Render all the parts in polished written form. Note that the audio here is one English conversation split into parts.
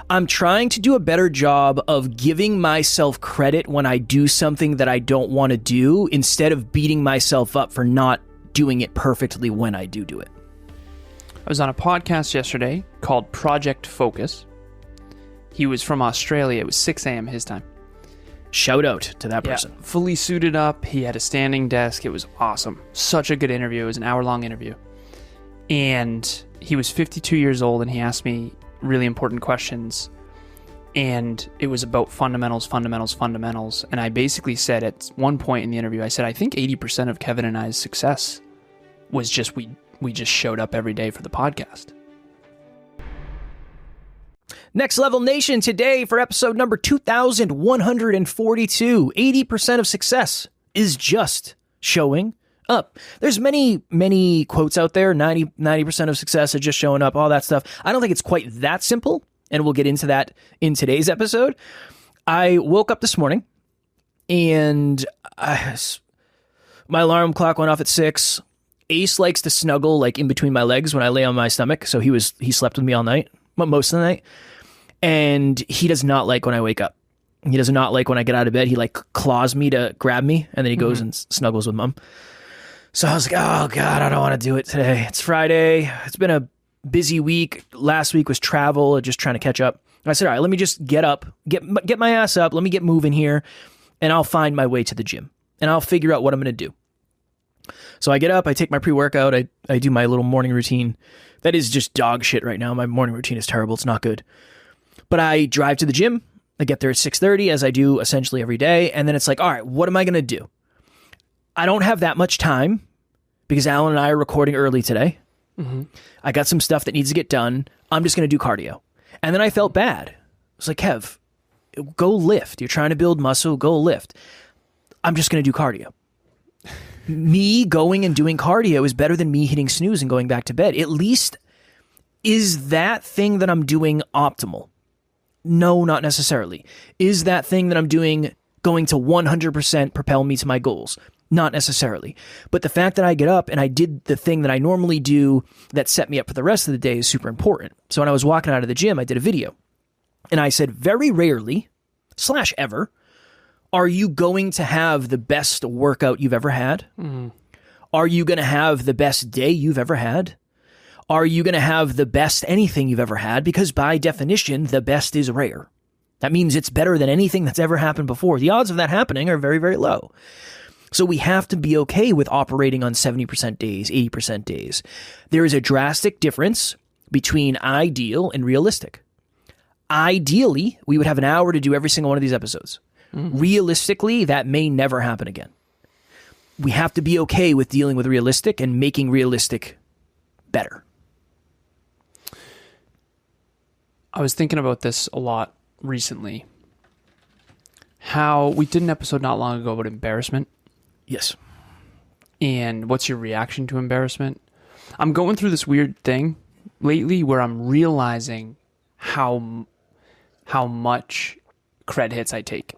I'm trying to do a better job of giving myself credit when I do something that I don't want to do, instead of beating myself up for not doing it perfectly when I do it. I was on a podcast yesterday called Project Focus. He was from Australia. It was 6 a.m. his time. Shout out to that person. Yeah, fully suited up. He had a standing desk. It was awesome. Such a good interview. It was an hour-long interview. And he was 52 years old, and he asked me really important questions. And it was about fundamentals. And I basically said at one point in the interview, I said, I think 80% of Kevin and I's success was just we just showed up every day for the podcast. Next Level Nation, today for episode number 2142, 80% of success is just showing up. There's many quotes out there. 90% of success is just showing up, all that stuff. I don't think it's quite that simple, and we'll get into that in today's episode. I woke up this morning, and my alarm clock went off at 6. Ace likes to snuggle like in between my legs when I lay on my stomach, so he slept with me all night, most of the night. And he does not like when I wake up. He does not like when I get out of bed. He like claws me to grab me, and then he goes and snuggles with mom. So I was like, oh God, I don't want to do it today. It's Friday. It's been a busy week. Last week was travel, just trying to catch up. And I said, all right, let me just get up, get my ass up. Let me get moving here, and I'll find my way to the gym, and I'll figure out what I'm going to do. So I get up, I take my pre-workout, I do my little morning routine. That is just dog shit right now. My morning routine is terrible. It's not good. But I drive to the gym. I get there at 6:30, as I do essentially every day. And then it's like, all right, what am I going to do? I don't have that much time because Alan and I are recording early today. Mm-hmm. I got some stuff that needs to get done. I'm just going to do cardio. And then I felt bad. I was like, Kev, go lift. You're trying to build muscle. Go lift. I'm just going to do cardio. Me going and doing cardio is better than me hitting snooze and going back to bed. At least, is that thing that I'm doing optimal? No, not necessarily. Is that thing that I'm doing going to 100% propel me to my goals? Not necessarily. But the fact that I get up and I did the thing that I normally do that set me up for the rest of the day is super important. So when I was walking out of the gym, I did a video. And I said, very rarely, / ever, are you going to have the best workout you've ever had? Mm-hmm. Are you going to have the best day you've ever had? Are you going to have the best anything you've ever had? Because by definition, the best is rare. That means it's better than anything that's ever happened before. The odds of that happening are very, very low. So we have to be okay with operating on 70% days, 80% days. There is a drastic difference between ideal and realistic. Ideally, we would have an hour to do every single one of these episodes. Realistically, that may never happen again. We have to be okay with dealing with realistic and making realistic better. I was thinking about this a lot recently. How we did an episode not long ago about embarrassment. Yes. And what's your reaction to embarrassment? I'm going through this weird thing lately where I'm realizing how much cred hits I take.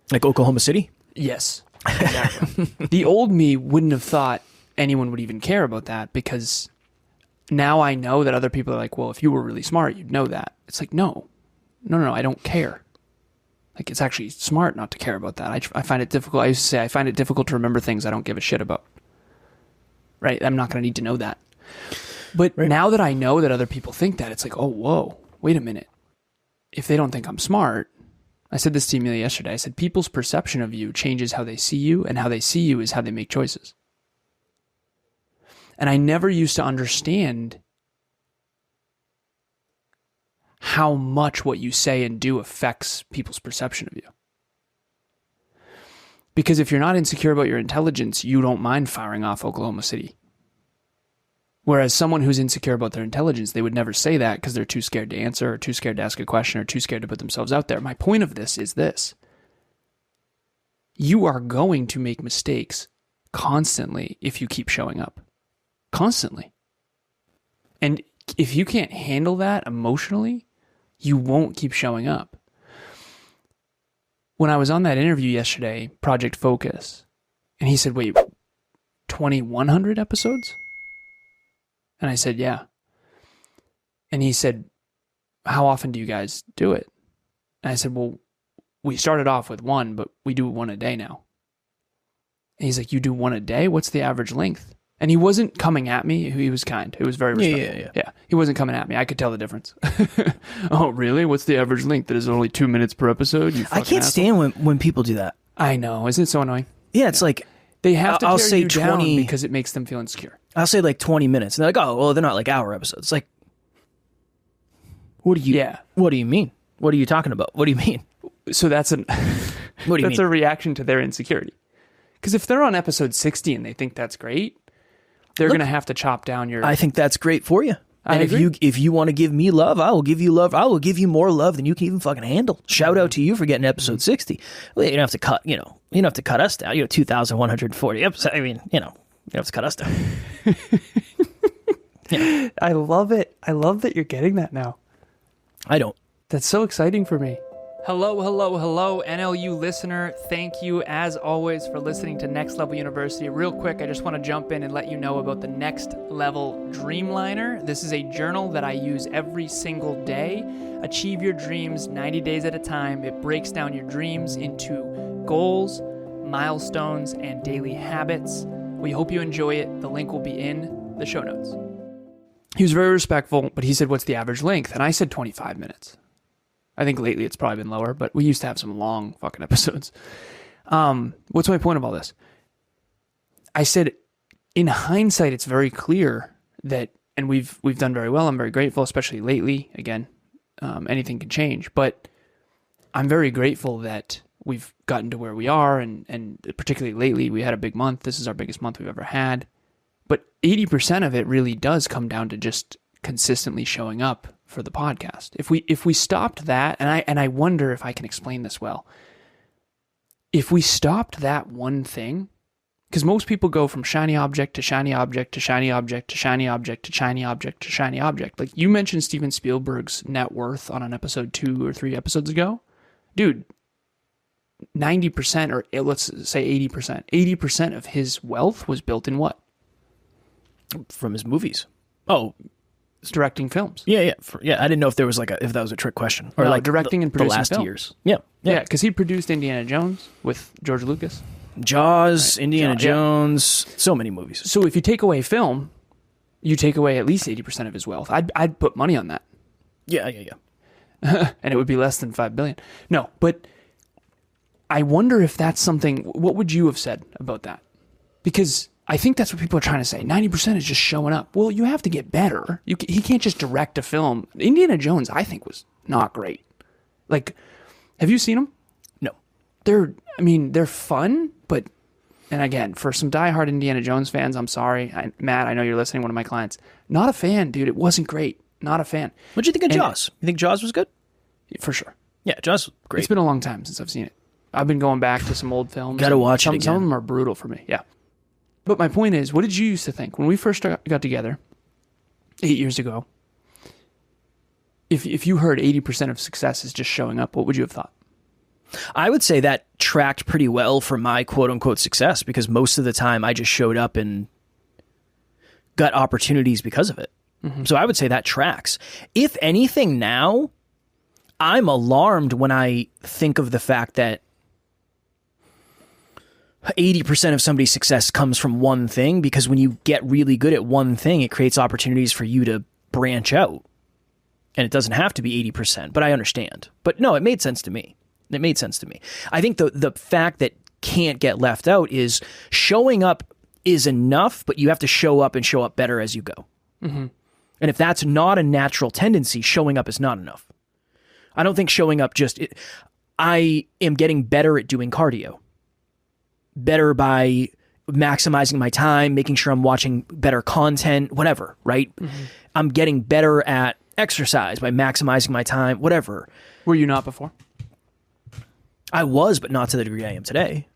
Like Oklahoma City? Yes. Exactly. The old me wouldn't have thought anyone would even care about that, because now I know that other people are like, well, if you were really smart, you'd know that. It's like, no, I don't care. Like, it's actually smart not to care about that. I find it difficult. I used to say, I find it difficult to remember things I don't give a shit about. Right? I'm not going to need to know that. But now that I know that other people think that, it's like, oh, whoa, wait a minute. If they don't think I'm smart, I said this to Emilia yesterday. I said, people's perception of you changes how they see you, and how they see you is how they make choices. And I never used to understand how much what you say and do affects people's perception of you. Because if you're not insecure about your intelligence, you don't mind firing off Oklahoma City. Whereas someone who's insecure about their intelligence, they would never say that because they're too scared to answer, or too scared to ask a question, or too scared to put themselves out there. My point of this is this. You are going to make mistakes constantly if you keep showing up. Constantly. And if you can't handle that emotionally, you won't keep showing up. When I was on that interview yesterday, Project Focus, and he said, wait, 2,100 episodes? And I said, yeah. And he said, how often do you guys do it? And I said, well, we started off with one, but we do one a day now. And he's like, you do one a day? What's the average length? And he wasn't coming at me. He was kind. He was very respectful. Yeah. He wasn't coming at me. I could tell the difference. Oh, really? What's the average length? That is only 2 minutes per episode? You I can't stand when people do that. I know. Isn't it so annoying? Yeah, it's like... They have to I'll tear say you 20 down because it makes them feel insecure. I'll say like 20 minutes. And they're like, oh, well, they're not like hour episodes. It's like, what do you mean? What are you talking about? What do you mean? So that's What do you that's mean? a reaction to their insecurity. Because if they're on episode 60 and they think that's great, they're going to have to chop down your... I think that's great for you. And agree. if you want to give me love, I will give you love. I will give you more love than you can even fucking handle. Shout out to you for getting episode 60. Well, you don't have to cut, you don't have to cut us down. 2,140 episodes. I mean, you don't have to cut us down. Yeah. I love it. I love that you're getting that now. I don't. That's so exciting for me. Hello, NLU listener. Thank you, as always, for listening to Next Level University. Real quick, I just want to jump in and let you know about the Next Level Dreamliner. This is a journal that I use every single day. Achieve your dreams 90 days at a time. It breaks down your dreams into goals, milestones, and daily habits. We hope you enjoy it. The link will be in the show notes. He was very respectful, but he said, what's the average length? And I said 25 minutes. I think lately it's probably been lower, but we used to have some long fucking episodes. What's my point of all this? I said, in hindsight, it's very clear that, and we've done very well. I'm very grateful, especially lately. Again, anything can change, but I'm very grateful that we've gotten to where we are, and particularly lately, we had a big month. This is our biggest month we've ever had. But 80% of it really does come down to just consistently showing up for the podcast. If we stopped that, and I wonder if I can explain this well. If we stopped that one thing, because most people go from shiny object to shiny object to shiny object to shiny object to shiny object to shiny object. Like you mentioned Steven Spielberg's net worth on an episode 2 or 3 episodes ago. Dude, 90% or let's say 80% of his wealth was built in what? From his movies. Oh, directing films. Yeah. I didn't know if there was if that was a trick question or no, directing and producing the last films. Years. Yeah, because he produced Indiana Jones with George Lucas, Jaws, right. Indiana Jones, so many movies. So if you take away film, you take away at least 80% of his wealth. I'd put money on that. Yeah. And it would be less than $5 billion. No, but I wonder if that's something. What would you have said about that? Because I think that's what people are trying to say. 90% is just showing up. Well, you have to get better. He can't just direct a film. Indiana Jones, I think, was not great. Like, have you seen them? No. They're fun, but, and again, for some diehard Indiana Jones fans, I'm sorry. Matt, I know you're listening, one of my clients. Not a fan, dude. It wasn't great. Not a fan. What'd you think of Jaws? You think Jaws was good? For sure. Yeah, Jaws was great. It's been a long time since I've seen it. I've been going back to some old films. Gotta watch it again. Some of them are brutal for me, yeah. But my point is, what did you used to think when we first got together 8 years ago? If you heard 80% of success is just showing up, what would you have thought? I would say that tracked pretty well for my quote unquote success because most of the time I just showed up and got opportunities because of it. Mm-hmm. So I would say that tracks. If anything now, I'm alarmed when I think of the fact that 80% of somebody's success comes from one thing, because when you get really good at one thing, it creates opportunities for you to branch out. And it doesn't have to be 80%, but I understand. But no, it made sense to me. I think the fact that can't get left out is showing up is enough, but you have to show up and show up better as you go. Mm-hmm. And if that's not a natural tendency, showing up is not enough. I don't think showing up I am getting better at doing cardio. Better by maximizing my time, making sure I'm watching better content, whatever, right? Mm-hmm. I'm getting better at exercise by maximizing my time, whatever. Were you not before? I was, but not to the degree I am today.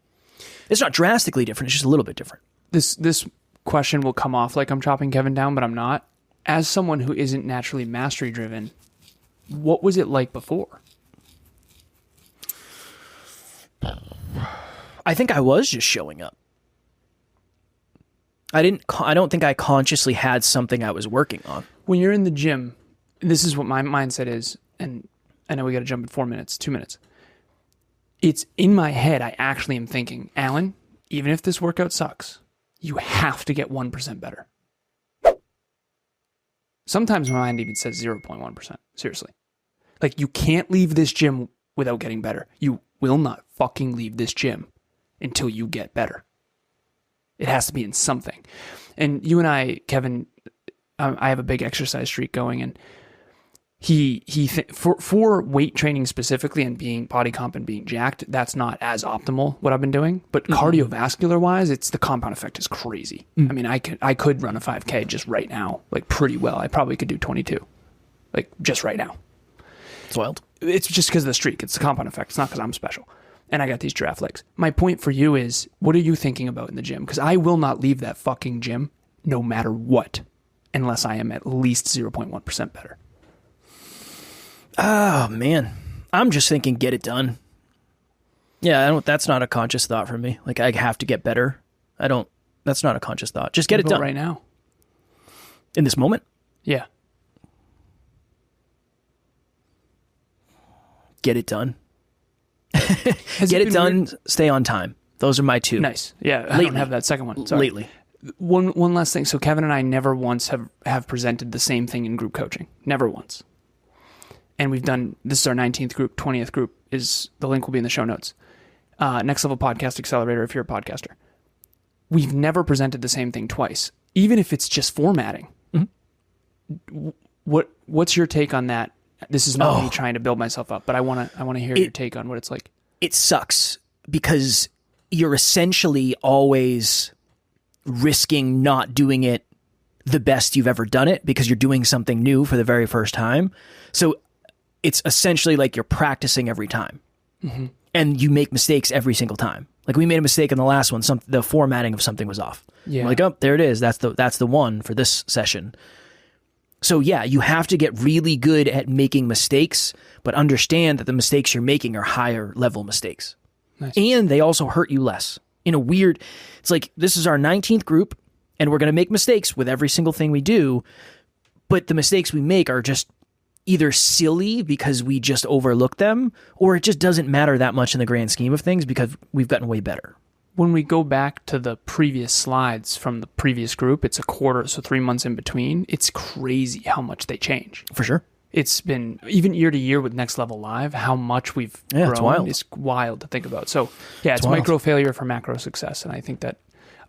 It's not drastically different. It's just a little bit different. This question will come off like I'm chopping Kevin down, but I'm not. As someone who isn't naturally mastery driven, what was it like before? I think I was just showing up. I don't think I consciously had something I was working on. When you're in the gym, this is what my mindset is, and I know we got to jump in 4 minutes, 2 minutes. It's in my head, I actually am thinking, Alan, even if this workout sucks, you have to get 1% better. Sometimes my mind even says 0.1%. Seriously. Like, you can't leave this gym without getting better. You will not fucking leave this gym until you get better. It has to be in something. And you and I, Kevin, I have a big exercise streak going, and for weight training specifically and being body comp and being jacked, that's not as optimal what I've been doing. But cardiovascular wise, it's the compound effect is crazy. I mean, I could run a 5K just right now, like pretty well. I probably could do 22, like just right now. It's wild. It's just because of the streak. It's the compound effect. It's not because I'm special. And I got these giraffe legs. My point for you is, what are you thinking about in the gym? Because I will not leave that fucking gym no matter what, unless I am at least 0.1% better. Oh, man. I'm just thinking, get it done. Yeah, that's not a conscious thought for me. Like, I have to get better. That's not a conscious thought. Just get it done. Right now. In this moment? Yeah. Get it done. Get it done, weird? Stay on time. Those are my two. Nice. Yeah, I don't have that second one. Sorry. Lately. One last thing. So Kevin and I never once have presented the same thing in group coaching. Never once. And we've done, this is our 19th group, 20th group, the link will be in the show notes. Next Level Podcast Accelerator if you're a podcaster. We've never presented the same thing twice, even if it's just formatting. Mm-hmm. What's your take on that? This is not me trying to build myself up, but I want to hear your take on what it's like. It sucks because you're essentially always risking not doing it the best you've ever done it because you're doing something new for the very first time. So it's essentially like you're practicing every time. Mm-hmm. And you make mistakes every single time. Like we made a mistake in the last one. The formatting of something was off. Yeah. We're like, oh, there it is. That's the one for this session. So yeah, you have to get really good at making mistakes, but understand that the mistakes you're making are higher level mistakes. Nice. And they also hurt you less. It's like, this is our 19th group, and we're going to make mistakes with every single thing we do, but the mistakes we make are just either silly because we just overlook them, or it just doesn't matter that much in the grand scheme of things because we've gotten way better. When we go back to the previous slides from the previous group, it's a quarter, so 3 months in between. It's crazy how much they change. For sure. It's been, even year to year with Next Level Live, how much we've grown. It's wild. It's wild to think about. So yeah, it's micro failure for macro success. And I think that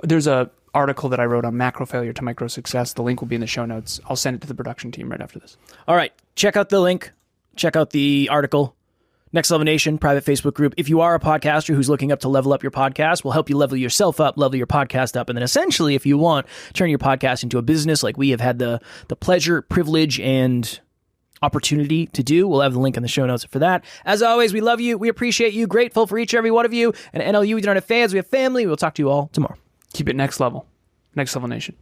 there's a article that I wrote on macro failure to micro success. The link will be in the show notes. I'll send it to the production team right after this. All right. Check out the link. Check out the article. Next Level Nation, private Facebook group. If you are a podcaster who's looking up to level up your podcast, we'll help you level yourself up, level your podcast up, and then essentially, if you want, turn your podcast into a business like we have had the pleasure, privilege, and opportunity to do. We'll have the link in the show notes for that. As always, we love you. We appreciate you. Grateful for each and every one of you. And at NLU, we don't have fans. We have family. We'll talk to you all tomorrow. Keep it next level. Next Level Nation.